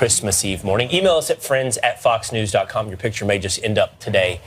Christmas Eve morning. Email us at friends@foxnews.com. Your picture may just end up today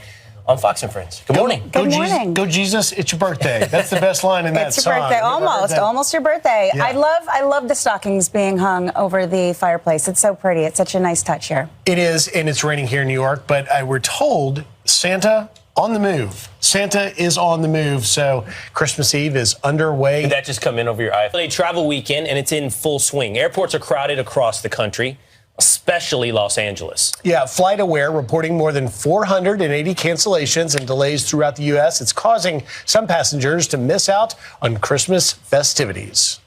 on Fox and Friends. Good morning. Good morning. Go Jesus, it's your birthday. That's the best line in that It's your song. birthday, almost your birthday. Yeah. I love the stockings being hung over the fireplace. It's so pretty. It's such a nice touch here. It is, and it's raining here in New York, but we're told Santa on the move. Santa is on the move, so Christmas Eve is underway. Did that just come in over your eye? A travel weekend, and it's in full swing. Airports are crowded across the country, especially Los Angeles. Yeah, FlightAware reporting more than 480 cancellations and delays throughout the U.S. It's causing some passengers to miss out on Christmas festivities.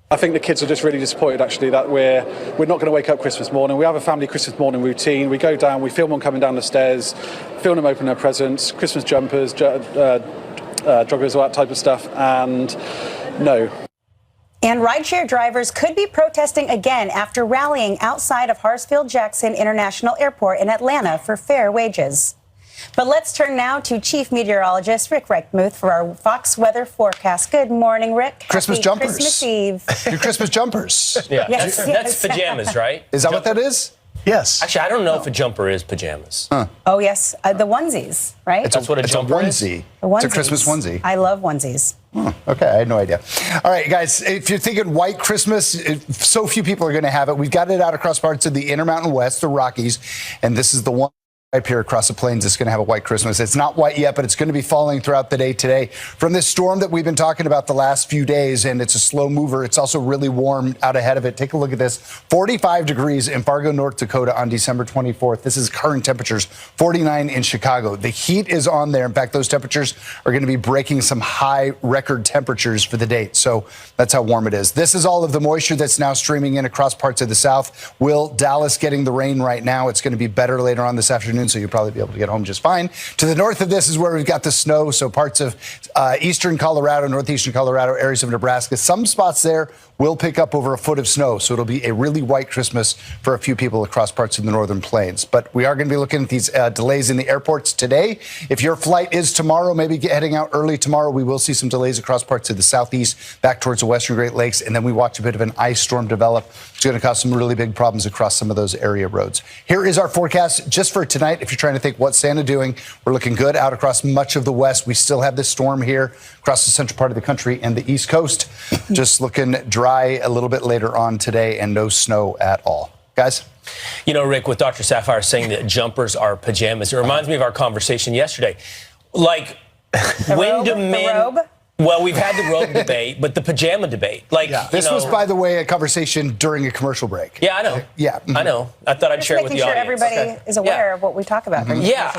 I think the kids are just really disappointed, actually, that we're not going to wake up Christmas morning. We have a family Christmas morning routine. We go down, we film them coming down the stairs, film them open their presents, Christmas jumpers, joggers, all that type of stuff, and no. And rideshare drivers could be protesting again after rallying outside of Hartsfield-Jackson International Airport in Atlanta for fair wages. But let's turn now to Chief Meteorologist Rick Reichmuth for our Fox weather forecast. Good morning, Rick. Christmas Happy jumpers. Christmas Eve. Your Christmas jumpers. Yeah, Yes, that's pajamas, right? Is that what that is? Yes. Actually, I don't know if a jumper is pajamas. Oh, yes, the onesies, right? That's what a It's jumper a is? onesie. The onesies. It's a Christmas onesie. I love onesies. Okay, I had no idea. All right, guys, if you're thinking white Christmas, so few people are going to have it. We've got it out across parts of the Intermountain West, the Rockies, and this is the one up here across the plains that's going to have a white Christmas. It's not white yet, but it's going to be falling throughout the day today. From this storm that we've been talking about the last few days, and it's a slow mover, it's also really warm out ahead of it. Take a look at this. 45 degrees in Fargo, North Dakota on December 24th. This is current temperatures, 49 in Chicago. The heat is on there. In fact, those temperatures are going to be breaking some high record temperatures for the date. So that's how warm it is. This is all of the moisture that's now streaming in across parts of the South. Dallas getting the rain right now. It's going to be better later on this afternoon, so you'll probably be able to get home just fine. To the north of this is where we've got the snow, so parts of eastern Colorado, northeastern Colorado, areas of Nebraska. Some spots there will pick up over a foot of snow, so it'll be a really white Christmas for a few people across parts of the northern plains. But we are going to be looking at these delays in the airports today. If your flight is tomorrow, maybe heading out early tomorrow, we will see some delays across parts of the southeast, back towards the western Great Lakes, and then we watch a bit of an ice storm develop. It's going to cause some really big problems across some of those area roads. Here is our forecast just for tonight. If you're trying to think what's Santa doing, we're looking good out across much of the west. We still have this storm here across the central part of the country and the east coast. Just looking dry a little bit later on today and no snow at all. Guys? You know, Rick, with Dr. Sapphire saying that jumpers are pajamas, it reminds me of our conversation yesterday. Like, when do men... The robe? Well, we've had the robe debate, but the pajama debate. Like, This was, by the way, a conversation during a commercial break. Yeah, I know. Yeah. I know. I thought I'd share it with the Making sure audience. everybody is aware of what we talk about. Yeah,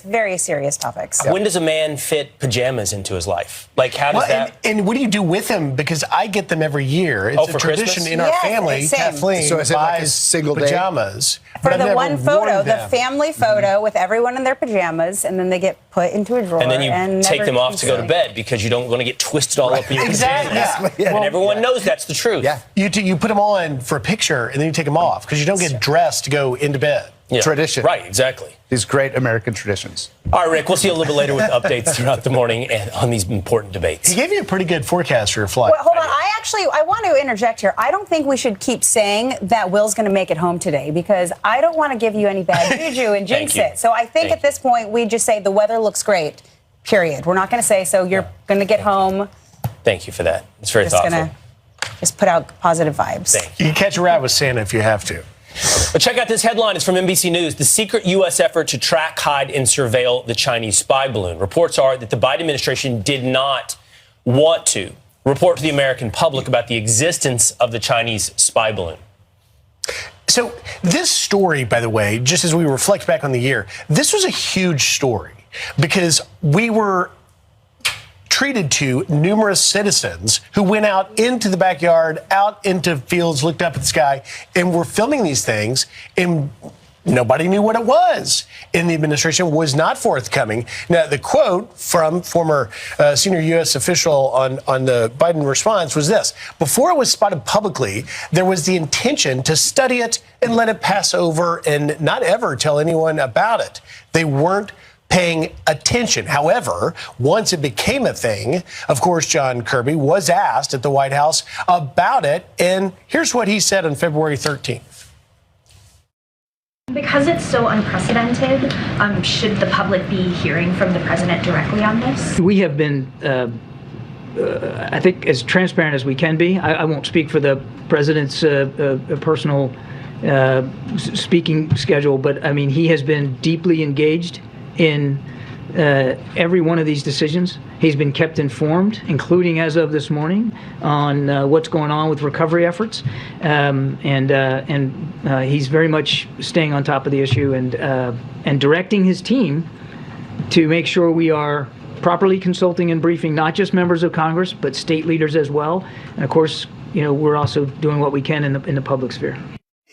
Very serious topics. When does a man fit pajamas into his life? Like, how does that... And what do you do with them? Because I get them every year. It's a for tradition Christmas? in our family. same. Kathleen So is it like a buys single day? pajamas. For but I've the never one photo, worn the them. family photo with everyone in their pajamas, and then they get put into a drawer. And then you take never them off to go to consumed. bed because you don't want to get twisted all up in your Exactly. pajamas. Yeah. And everyone knows that's the truth. Yeah. You put them on for a picture, and then you take them off because you don't get dressed to go into bed. Yeah. Tradition. Right, exactly. These great American traditions. All right, Rick, we'll see you a little bit later with updates throughout the morning and on these important debates. He gave you a pretty good forecast for your flight. Well, hold on. I want to interject here. I don't think we should keep saying that Will's going to make it home today because I don't want to give you any bad juju and jinx you. it. So I think at this point we just say the weather looks great, period. We're not going to say, so you're going to get home. Thank you for that. It's very Just thoughtful. going to just put out positive vibes. Thank you. You can catch a ride with Santa if you have to. But check out this headline. It's from NBC News. The secret U.S. effort to track, hide, and surveil the Chinese spy balloon. Reports are that the Biden administration did not want to report to the American public about the existence of the Chinese spy balloon. So this story, by the way, just as we reflect back on the year, this was a huge story because we were treated to numerous citizens who went out into the backyard, out into fields, looked up at the sky, and were filming these things, and nobody knew what it was. And the administration was not forthcoming. Now, the quote from former senior U.S. official on the Biden response was this: before it was spotted publicly, there was the intention to study it and let it pass over and not ever tell anyone about it. They weren't paying attention. However, once it became a thing, of course, John Kirby was asked at the White House about it, and here's what he said on February 13th. Because it's so unprecedented, should the public be hearing from the president directly on this? We have been, I think, as transparent as we can be. I won't speak for the president's personal speaking schedule, but I mean, he has been deeply engaged in every one of these decisions. He's been kept informed, including as of this morning, on what's going on with recovery efforts, and he's very much staying on top of the issue and directing his team to make sure we are properly consulting and briefing not just members of Congress but state leaders as well. And of course, we're also doing what we can in the public sphere.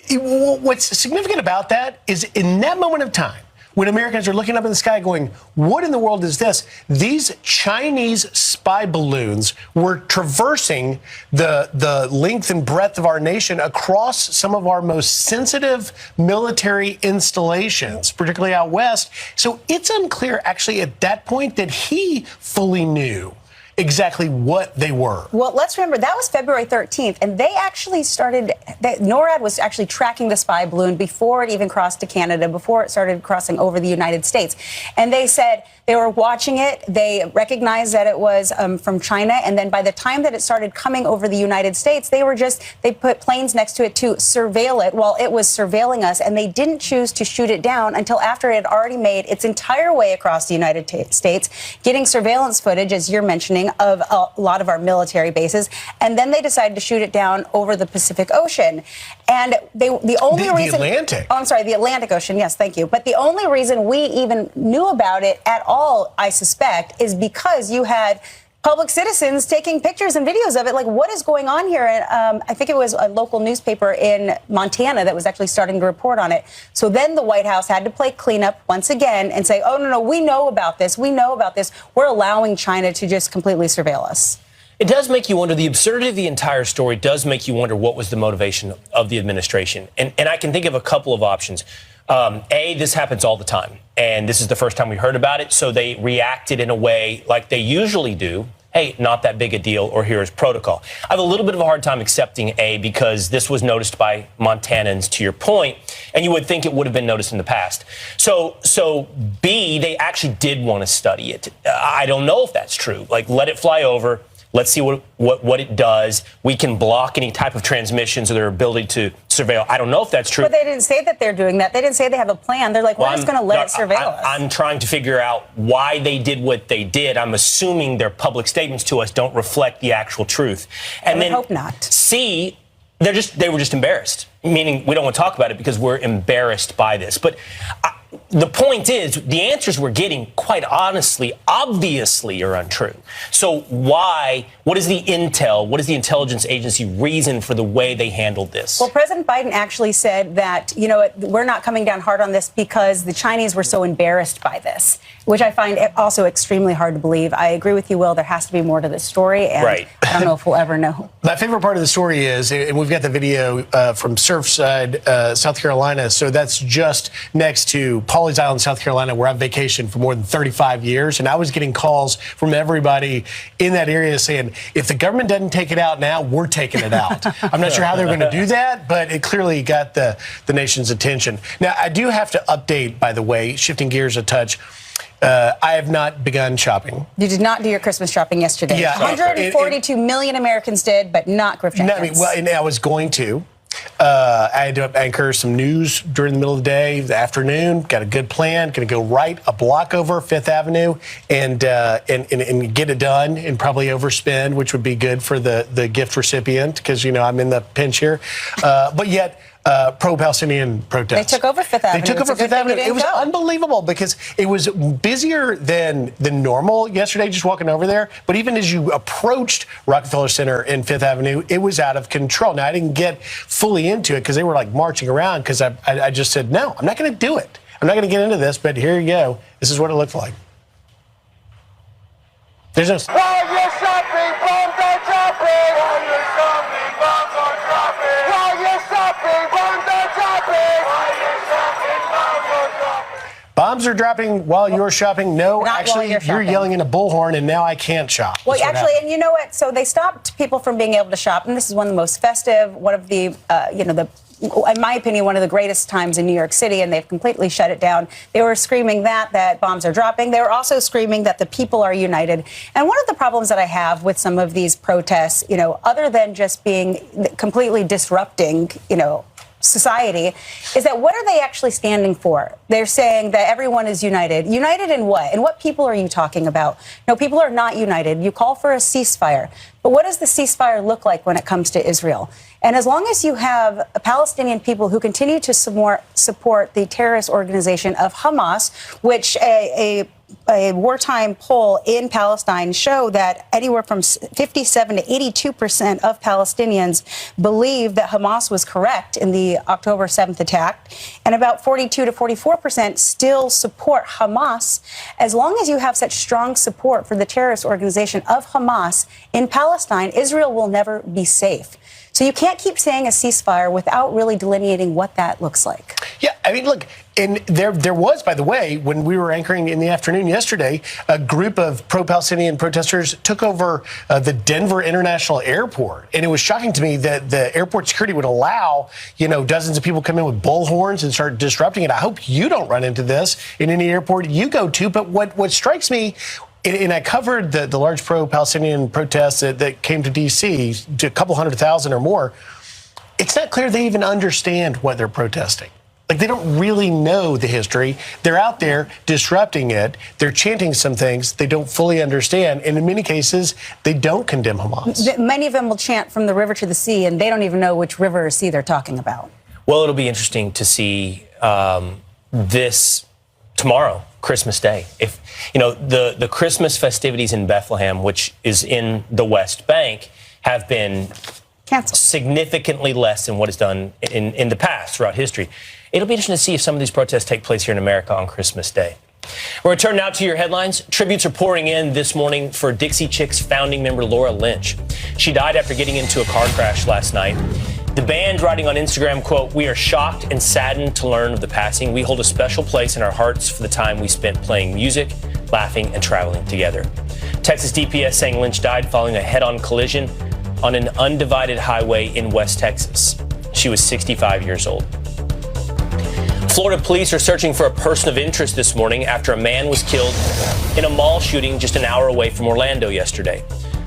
What's significant about that is in that moment of time, when Americans are looking up in the sky going, what in the world is this? These Chinese spy balloons were traversing the length and breadth of our nation across some of our most sensitive military installations, particularly out west. So it's unclear, actually, at that point that he fully knew exactly what they were. Well, let's remember that was February 13th, and they actually NORAD was actually tracking the spy balloon before it even crossed to Canada, before it started crossing over the United States. And they said they were watching it. They recognized that it was from China. And then by the time that it started coming over the United States, they put planes next to it to surveil it while it was surveilling us. And they didn't choose to shoot it down until after it had already made its entire way across the United States, getting surveillance footage, as you're mentioning, of a lot of our military bases, and then they decided to shoot it down over the Pacific Ocean. And the Atlantic. Oh, I'm sorry, the Atlantic Ocean. Yes, thank you. But the only reason we even knew about it at all, I suspect, is because you had public citizens taking pictures and videos of it. Like, what is going on here? And I think it was a local newspaper in Montana that was actually starting to report on it. So then the White House had to play cleanup once again and say, oh, no, we know about this. We know about this. We're allowing China to just completely surveil us. It does make you wonder. The absurdity of the entire story does make you wonder what was the motivation of the administration. And I can think of a couple of options. This happens all the time, and this is the first time we heard about it, so they reacted in a way like they usually do. Hey, not that big a deal, or here's protocol. I have a little bit of a hard time accepting A, because this was noticed by Montanans, to your point, and you would think it would have been noticed in the past. So B, they actually did want to study it. I don't know if that's true. Like, let it fly over. Let's see what it does. We can block any type of transmissions or their ability to surveil. I don't know if that's true. But they didn't say that they're doing that. They didn't say they have a plan. They're like, we're just going to let it surveil us. I'm trying to figure out why they did what they did. I'm assuming their public statements to us don't reflect the actual truth. And I would hope not. C, they were just embarrassed, meaning we don't want to talk about it because we're embarrassed by this. But the point is, the answers we're getting, quite honestly, obviously are untrue. So what is the intel, what is the intelligence agency reason for the way they handled this? Well, President Biden actually said that, we're not coming down hard on this because the Chinese were so embarrassed by this, which I find also extremely hard to believe. I agree with you, Will. There has to be more to this story, and right. I don't know if we'll ever know. My favorite part of the story is, and we've got the video from Surfside, South Carolina, so that's just next to Pawleys Island, South Carolina, where I've vacationed for more than 35 years, and I was getting calls from everybody in that area saying, if the government doesn't take it out now, we're taking it out. I'm not sure how they're going to do that, but it clearly got the nation's attention. Now, I do have to update, by the way, shifting gears a touch. I have not begun shopping. You did not do your Christmas shopping yesterday. Yeah, 142 million Americans did, but not Griff Jenkins. And I was going to. I had to anchor some news during the middle of the day, the afternoon. Got a good plan. Going to go right a block over Fifth Avenue and get it done and probably overspend, which would be good for the gift recipient because I'm in the pinch here. But yet. Pro-Palestinian protests. They took over Fifth Avenue. They took over Fifth Avenue. It was unbelievable because it was busier than normal yesterday just walking over there. But even as you approached Rockefeller Center and Fifth Avenue, it was out of control. Now, I didn't get fully into it because they were like marching around because I just said, no, I'm not going to do it. I'm not going to get into this, but here you go. This is what it looked like. There's no... While you're shopping, bombs are dropping. While you're shopping, bombs are dropping. While you're shopping, bombs are dropping. While you're shopping, bombs are dropping. bombs are dropping while you're shopping. No, Not while actually, you're you're shopping. yelling in a bullhorn, and now I can't shop. Well, That's what actually, happened. and you know what? So they stopped people from being able to shop, and this is one of the most festive, one of the, in my opinion, one of the greatest times in New York City, and they've completely shut it down. They were screaming that bombs are dropping. They were also screaming that the people are united. And one of the problems that I have with some of these protests, other than just being completely disrupting, society, is that what are they actually standing for? They're saying that everyone is united. United in what? And what people are you talking about? No, people are not united. You call for a ceasefire. But what does the ceasefire look like when it comes to Israel? And as long as you have Palestinian people who continue to support the terrorist organization of Hamas, which a wartime poll in Palestine show that anywhere from 57 to 82% of Palestinians believe that Hamas was correct in the October 7th attack, and about 42 to 44% still support Hamas. As long as you have such strong support for the terrorist organization of Hamas in Palestine, Israel will never be safe. So you can't keep saying a ceasefire without really delineating what that looks like. Yeah, I mean, look, and there was, by the way, when we were anchoring in the afternoon yesterday, a group of pro-Palestinian protesters took over the Denver International Airport. And it was shocking to me that the airport security would allow, dozens of people come in with bullhorns and start disrupting it. I hope you don't run into this in any airport you go to. But what strikes me, and I covered the large pro-Palestinian protests that came to D.C., to a couple 100,000 or more. It's not clear they even understand what they're protesting. Like, they don't really know the history. They're out there disrupting it. They're chanting some things they don't fully understand. And in many cases, they don't condemn Hamas. Many of them will chant from the river to the sea, and they don't even know which river or sea they're talking about. Well, it'll be interesting to see this tomorrow, Christmas Day. If the Christmas festivities in Bethlehem, which is in the West Bank, have been Canceled. Significantly less than what is done in the past throughout history. It'll be interesting to see if some of these protests take place here in America on Christmas Day. We'll return now to your headlines. Tributes are pouring in this morning for Dixie Chicks founding member Laura Lynch. She died after getting into a car crash last night. The band writing on Instagram, quote, "We are shocked and saddened to learn of the passing. We hold a special place in our hearts for the time we spent playing music, laughing, and traveling together." Texas DPS saying Lynch died following a head-on collision on an undivided highway in West Texas. She was 65 years old. Florida police are searching for a person of interest this morning after a man was killed in a mall shooting just an hour away from Orlando yesterday.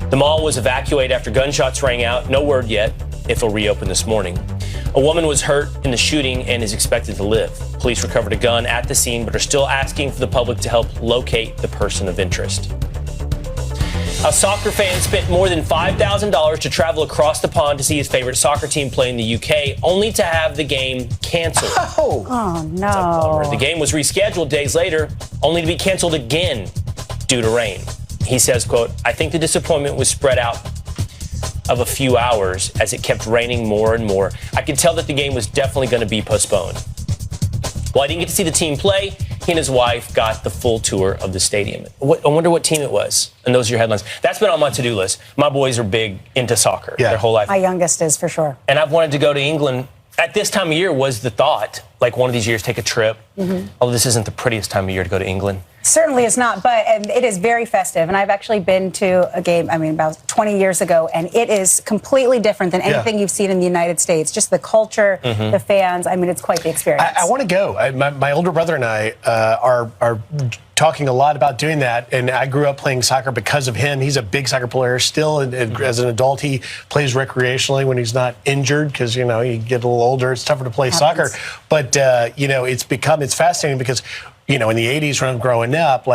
The mall was evacuated after gunshots rang out. No word yet if it'll reopen this morning. A woman was hurt in the shooting and is expected to live. Police recovered a gun at the scene, but are still asking for the public to help locate the person of interest. A soccer fan spent more than $5,000 to travel across the pond to see his favorite soccer team play in the UK, only to have the game canceled. Oh, no. The game was rescheduled days later, only to be canceled again due to rain. He says, quote, "I think the disappointment was spread out of a few hours as it kept raining more and more. I could tell that the game was definitely going to be postponed." Well, I didn't get to see the team play. He and his wife got the full tour of the stadium. I wonder what team it was. And those are your headlines. That's been on my to-do list. My boys are big into soccer their whole life. My youngest is, for sure. And I've wanted to go to England. At this time of year was the thought, like one of these years, take a trip. Although this isn't the prettiest time of year to go to England. Certainly it's not, but it is very festive. And I've actually been to a game, about 20 years ago, and it is completely different than anything you've seen in the United States. Just the culture, the fans. It's quite the experience. I want to go. My older brother and I are talking a lot about doing that, and I grew up playing soccer because of him. He's a big soccer player still, and as an adult, he plays recreationally when he's not injured because, you get a little older, it's tougher to play soccer. But, it's fascinating because, in the 80s when I'm growing up,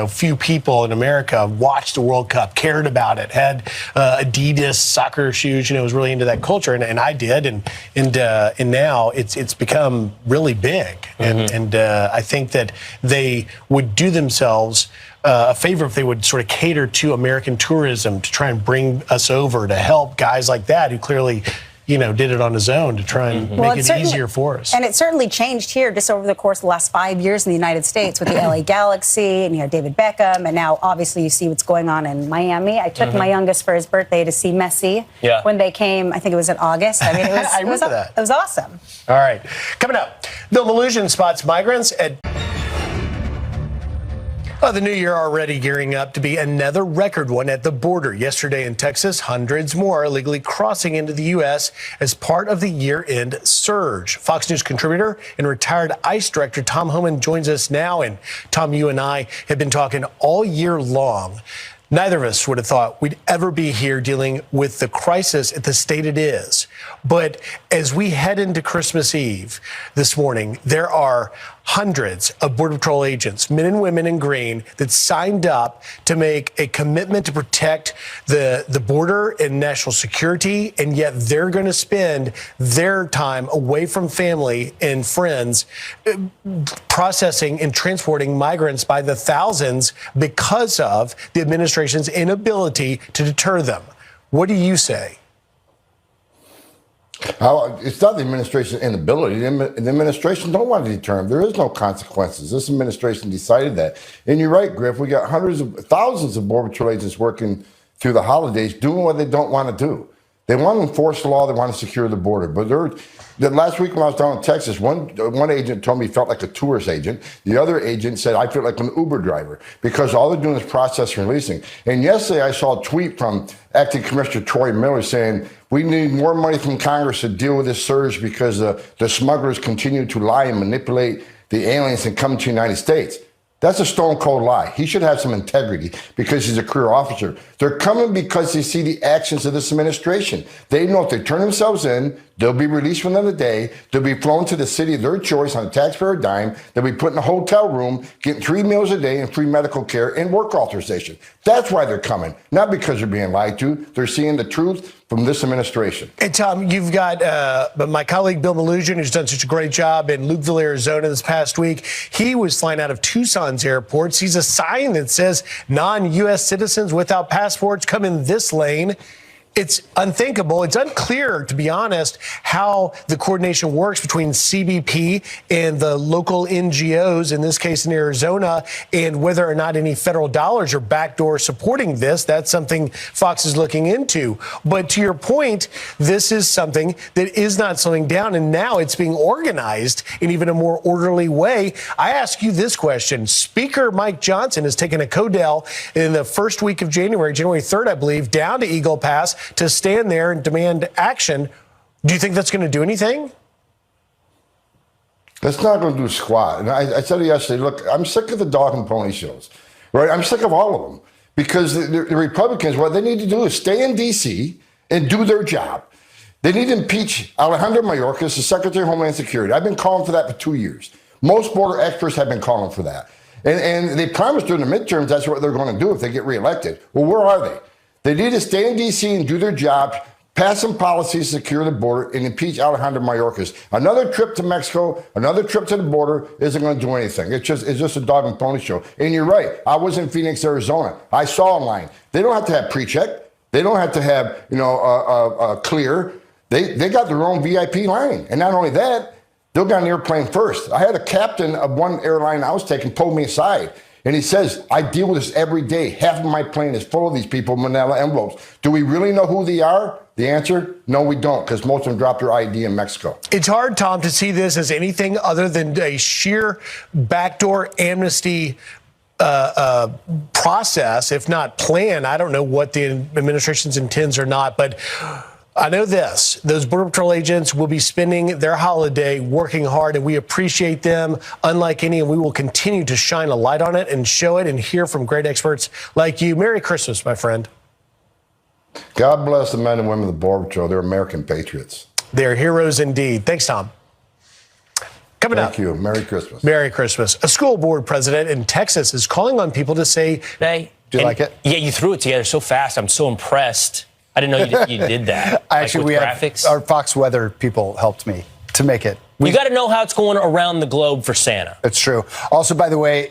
few people in America watched the World Cup, cared about it, had Adidas soccer shoes, was really into that culture, and I did, and now it's become really big, and I think that they would do themselves a favor if they would sort of cater to American tourism to try and bring us over to help guys like that who clearly did it on his own to try and make it easier for us. And it certainly changed here just over the course of the last 5 years in the United States with the LA Galaxy and David Beckham. And now, obviously, you see what's going on in Miami. I took my youngest for his birthday to see Messi when they came. I think it was in August. It was awesome. All right. Coming up, Bill Melugin spots migrants at Well, the new year already gearing up to be another record one at the border. Yesterday in Texas, hundreds more illegally crossing into the U.S. as part of the year-end surge. Fox News contributor and retired ICE director Tom Homan joins us now. And Tom, you and I have been talking all year long. Neither of us would have thought we'd ever be here dealing with the crisis at the state it is. But as we head into Christmas Eve this morning, there are hundreds of Border Patrol agents, men and women in green, that signed up to make a commitment to protect the border and national security, and yet they're going to spend their time away from family and friends processing and transporting migrants by the thousands because of the administration's inability to deter them. What do you say? It's not the administration's inability. The administration don't want to deter him. There is no consequences. This administration decided that. And you're right, Griff. We got thousands of Border Patrol agents working through the holidays doing what they don't want to do. They want to enforce the law. They want to secure the border. But last week when I was down in Texas, one agent told me he felt like a tourist agent. The other agent said, I feel like an Uber driver because all they're doing is processing and releasing. And yesterday I saw a tweet from Acting Commissioner Troy Miller saying, we need more money from Congress to deal with this surge because the smugglers continue to lie and manipulate the aliens and come to the United States. That's a stone cold lie. He should have some integrity because he's a career officer. They're coming because they see the actions of this administration. They know if they turn themselves in, they'll be released within the day. They'll be flown to the city of their choice on a taxpayer dime. They'll be put in a hotel room, getting 3 meals a day and free medical care and work authorization. That's why they're coming, not because they're being lied to. They're seeing the truth from this administration. And Tom, you've got my colleague Bill Malugin, who's done such a great job in Lukeville, Arizona this past week. He was flying out of Tucson's airport. Sees a sign that says non-U.S. citizens without passports come in this lane. It's unthinkable. It's unclear, to be honest, how the coordination works between CBP and the local NGOs, in this case in Arizona, and whether or not any federal dollars are backdoor supporting this. That's something Fox is looking into. But to your point, this is something that is not slowing down, and now it's being organized in even a more orderly way. I ask you this question. Speaker Mike Johnson has taken a Codell in the first week of January 3rd, I believe, down to Eagle Pass to stand there and demand action. Do you think that's going to do anything? That's not going to do squat. And I said it yesterday, look, I'm sick of the dog and pony shows, right? I'm sick of all of them because the Republicans, what they need to do is stay in D.C. and do their job. They need to impeach Alejandro Mayorkas, the Secretary of Homeland Security. I've been calling for that for 2 years. Most border experts have been calling for that. And they promised during the midterms that's what they're going to do if they get reelected. Well, where are they? They need to stay in D.C. and do their job, pass some policies to secure the border, and impeach Alejandro Mayorkas. Another trip to Mexico, another trip to the border isn't going to do anything. It's just a dog and pony show. And you're right. I was in Phoenix, Arizona. I saw a line. They don't have to have pre-check. They don't have to have, clear. They got their own VIP line. And not only that, they'll get on the airplane first. I had a captain of one airline I was taking pull me aside. And he says, I deal with this every day. Half of my plane is full of these people, manila envelopes. Do we really know who they are? The answer, no, we don't, because most of them dropped their ID in Mexico. It's hard, Tom, to see this as anything other than a sheer backdoor amnesty process, if not plan. I don't know what the administration's intends or not, but I know this. Those Border Patrol agents will be spending their holiday working hard, and we appreciate them unlike any, and we will continue to shine a light on it and show it and hear from great experts like you. Merry Christmas, my friend. God bless the men and women of the Border Patrol. They're American patriots. They're heroes indeed. Thanks, Tom. Coming up. Thank you. Merry Christmas. Merry Christmas. A school board president in Texas is calling on people to say, hey, do you like it? Yeah, you threw it together so fast. I'm so impressed. I didn't know you did that. Actually, we graphics. have our Fox Weather people helped me to make it. You got to know how it's going around the globe for Santa. It's true. Also, by the way,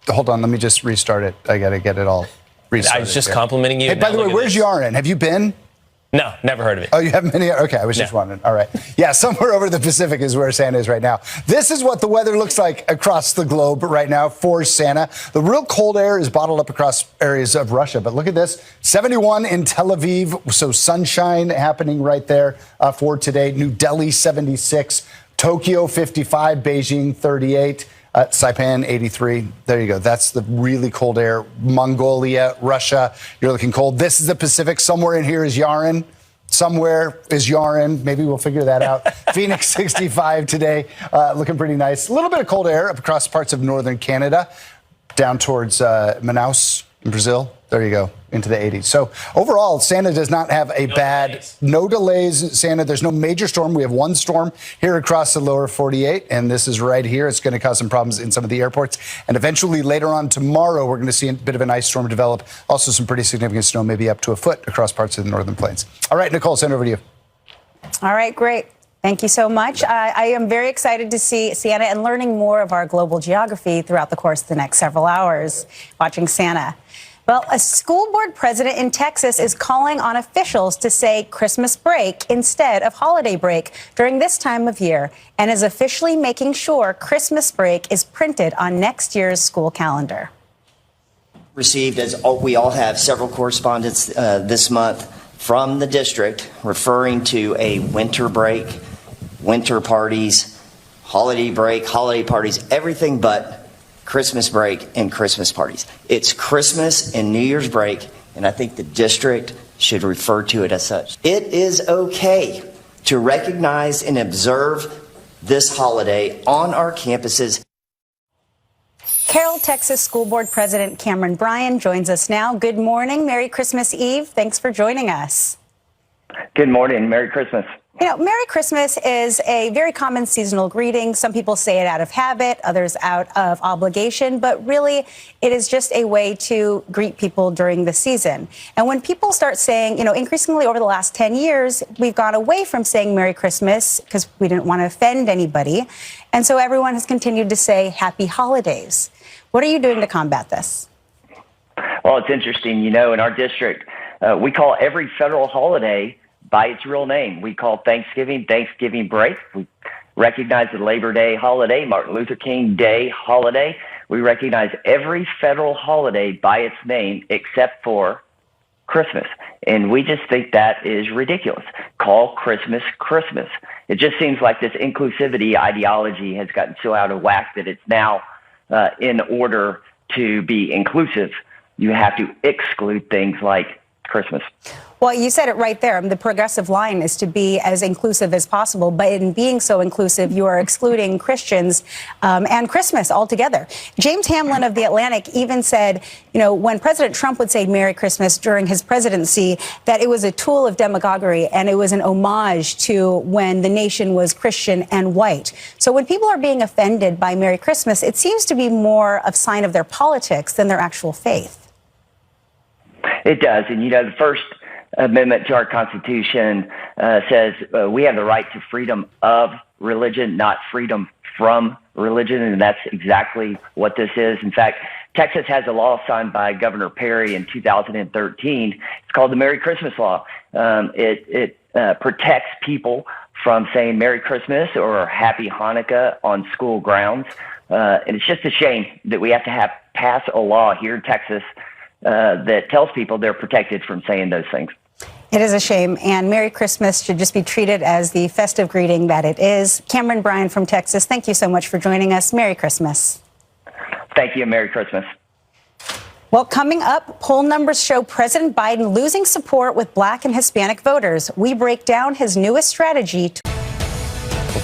hold on. Let me just restart it. I got to get it all restarted. I was just complimenting you. Hey, by the way, where's Yarn? Have you been? No, never heard of it. Oh, you haven't been here? Okay, I was just wondering. All right. Yeah, somewhere over the Pacific is where Santa is right now. This is what the weather looks like across the globe right now for Santa. The real cold air is bottled up across areas of Russia. But look at this. 71 in Tel Aviv, so sunshine happening right there for today. New Delhi, 76. Tokyo, 55. Beijing, 38. Saipan, 83. There you go. That's the really cold air. Mongolia, Russia, you're looking cold. This is the Pacific. Somewhere in here is Yaren. Somewhere is Yaren. Maybe we'll figure that out. Phoenix, 65 today. Looking pretty nice. A little bit of cold air up across parts of northern Canada, down towards Manaus in Brazil. There you go, into the 80s. So overall, Santa does not have a no delays, Santa. There's no major storm. We have one storm here across the lower 48, and this is right here. It's going to cause some problems in some of the airports. And eventually later on tomorrow, we're going to see a bit of an ice storm develop. Also some pretty significant snow, maybe up to a foot across parts of the northern plains. All right, Nicole, send it over to you. All right, great. Thank you so much. I am very excited to see Santa and learning more of our global geography throughout the course of the next several hours, watching Santa. Well, a school board president in Texas is calling on officials to say Christmas break instead of holiday break during this time of year, and is officially making sure Christmas break is printed on next year's school calendar. Received, as we all have, several correspondence this month from the district referring to a winter break, winter parties, holiday break, holiday parties, everything but Christmas break and Christmas parties. It's Christmas and New Year's break, and I think the district should refer to it as such. It is okay to recognize and observe this holiday on our campuses. Carroll, Texas School Board President Cameron Bryan joins us now. Good morning. Merry Christmas Eve. Thanks for joining us. Good morning. Merry Christmas. You know, Merry Christmas is a very common seasonal greeting. Some people say it out of habit, others out of obligation, but really it is just a way to greet people during the season. And when people start saying, you know, increasingly over the last 10 years, we've gone away from saying Merry Christmas because we didn't want to offend anybody. And so everyone has continued to say Happy Holidays. What are you doing to combat this? Well, it's interesting. You know, in our district, we call every federal holiday by its real name. We call Thanksgiving Thanksgiving break. We recognize the Labor Day holiday, Martin Luther King Day holiday. We recognize every federal holiday by its name except for Christmas. And we just think that is ridiculous. Call Christmas Christmas. It just seems like this inclusivity ideology has gotten so out of whack that it's now in order to be inclusive, you have to exclude things like Christmas. Well, you said it right there. The progressive line is to be as inclusive as possible. But in being so inclusive, you are excluding Christians and Christmas altogether. James Hamlin of The Atlantic even said, you know, when President Trump would say Merry Christmas during his presidency, that it was a tool of demagoguery and it was an homage to when the nation was Christian and white. So when people are being offended by Merry Christmas, it seems to be more a sign of their politics than their actual faith. It does. And, you know, the First Amendment to our Constitution says we have the right to freedom of religion, not freedom from religion. And that's exactly what this is. In fact, Texas has a law signed by Governor Perry in 2013. It's called the Merry Christmas Law. It protects people from saying Merry Christmas or Happy Hanukkah on school grounds. And it's just a shame that we have to pass a law here in Texas that tells people they're protected from saying those things. It is a shame, and Merry Christmas should just be treated as the festive greeting that it is. Cameron Bryan from Texas, thank you so much for joining us. Merry Christmas. Thank you. Merry Christmas. Well, coming up, poll numbers show President Biden losing support with Black and Hispanic voters. We break down his newest strategy.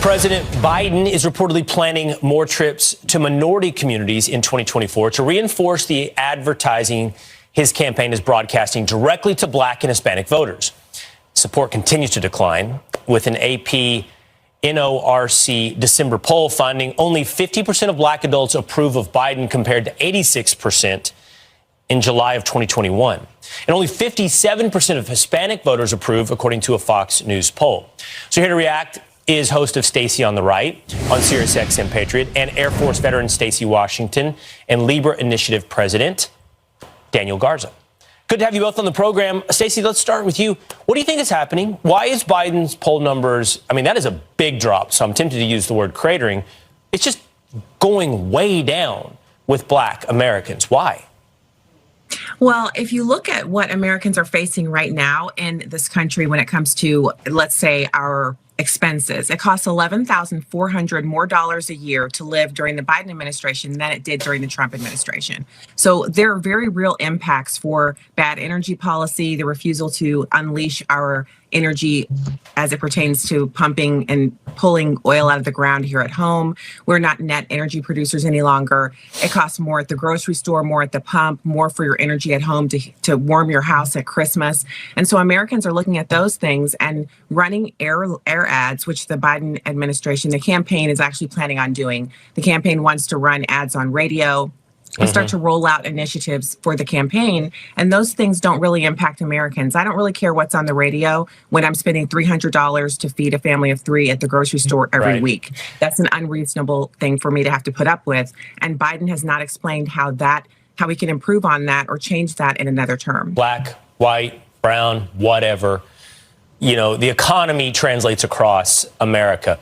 President Biden is reportedly planning more trips to minority communities in 2024 to reinforce the advertising his campaign is broadcasting directly to Black and Hispanic voters. Support continues to decline, with an AP NORC December poll finding only 50% of Black adults approve of Biden compared to 86% in July of 2021. And only 57% of Hispanic voters approve, according to a Fox News poll. So here to react is host of Stacey on the Right on SiriusXM Patriot, and Air Force veteran Stacey Washington, and Libra Initiative President Daniel Garza. Good to have you both on the program. Stacey, let's start with you. What do you think is happening? Why is Biden's poll numbers, I mean, that is a big drop, so I'm tempted to use the word cratering. It's just going way down with Black Americans. Why? Well, if you look at what Americans are facing right now in this country when it comes to, let's say, our expenses. It costs $11,400 more a year to live during the Biden administration than it did during the Trump administration. So there are very real impacts for bad energy policy, the refusal to unleash our energy as it pertains to pumping and pulling oil out of the ground here at home. We're not net energy producers any longer. It costs more at the grocery store, more at the pump, more for your energy at home to warm your house at Christmas. And so Americans are looking at those things and running air ads, which the Biden administration, the campaign is actually planning on doing. The campaign wants to run ads on radio and start to roll out initiatives for the campaign. And those things don't really impact Americans. I don't really care what's on the radio when I'm spending $300 to feed a family of 3 at the grocery store every week. That's an unreasonable thing for me to have to put up with. And Biden has not explained how we can improve on that or change that in another term. Black, white, brown, whatever. You know, the economy translates across America.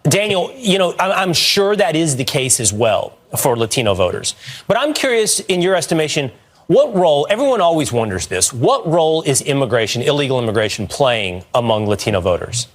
Daniel, you know, I'm sure that is the case as well for Latino voters. But I'm curious, in your estimation, what role, everyone always wonders this, what role is immigration, illegal immigration, playing among Latino voters?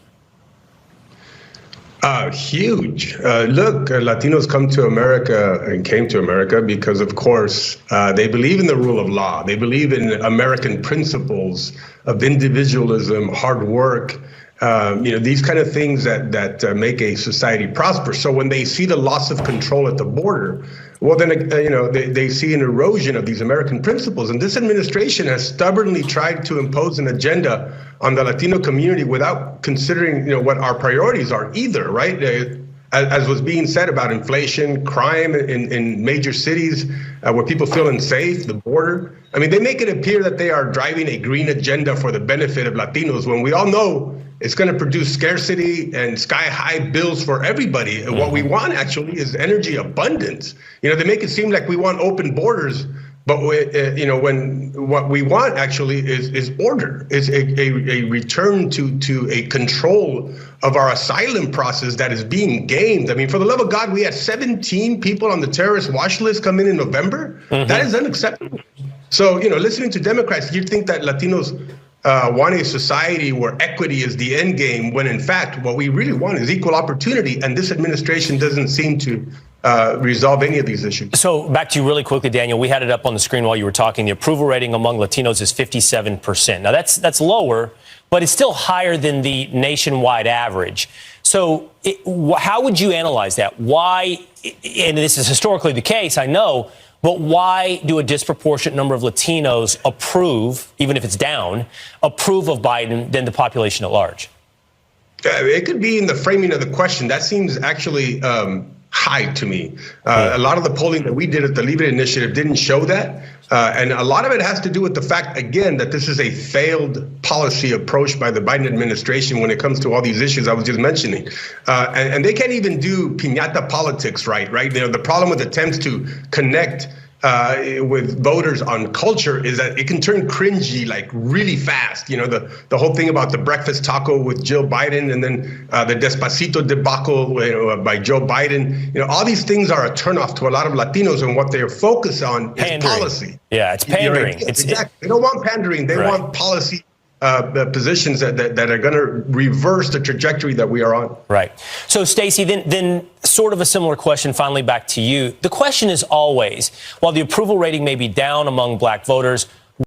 Huge. Look, Latinos come to America and came to America because, of course, they believe in the rule of law. They believe in American principles of individualism, hard work, these kind of things that make a society prosper. So when they see the loss of control at the border, well, then, they see an erosion of these American principles. And this administration has stubbornly tried to impose an agenda on the Latino community without considering, what our priorities are either, right? As was being said about inflation, crime in major cities where people feel unsafe, the border. I mean, they make it appear that they are driving a green agenda for the benefit of Latinos when we all know it's going to produce scarcity and sky-high bills for everybody. And what we want actually is energy abundance. They make it seem like we want open borders, but when what we want actually is order, is a return to a control of our asylum process that is being gamed. I mean, for the love of God, we had 17 people on the terrorist watch list come in November. That is unacceptable. So, listening to Democrats, you'd think that Latinos want a society where equity is the end game, when in fact, what we really want is equal opportunity. And this administration doesn't seem to resolve any of these issues. So back to you really quickly, Daniel. We had it up on the screen while you were talking. The approval rating among Latinos is 57%. Now, that's lower, but it's still higher than the nationwide average. So how would you analyze that? Why, and this is historically the case, I know, but why do a disproportionate number of Latinos approve, even if it's down, approve of Biden than the population at large? It could be in the framing of the question. That seems actually high to me. A lot of the polling that we did at the Leave It Initiative didn't show that. And a lot of it has to do with the fact, again, that this is a failed policy approach by the Biden administration when it comes to all these issues I was just mentioning. And they can't even do piñata politics right? The problem with attempts to connect with voters on culture is that it can turn cringy like really fast. The whole thing about the breakfast taco with Jill Biden and then the Despacito debacle by Joe Biden. All these things are a turnoff to a lot of Latinos, and what they're focused on is policy. Yeah, it's pandering. Exactly. They don't want pandering. They want policy positions that are going to reverse the trajectory that we are on. Right. So, Stacey, then sort of a similar question finally back to you. The question is always, while the approval rating may be down among black voters,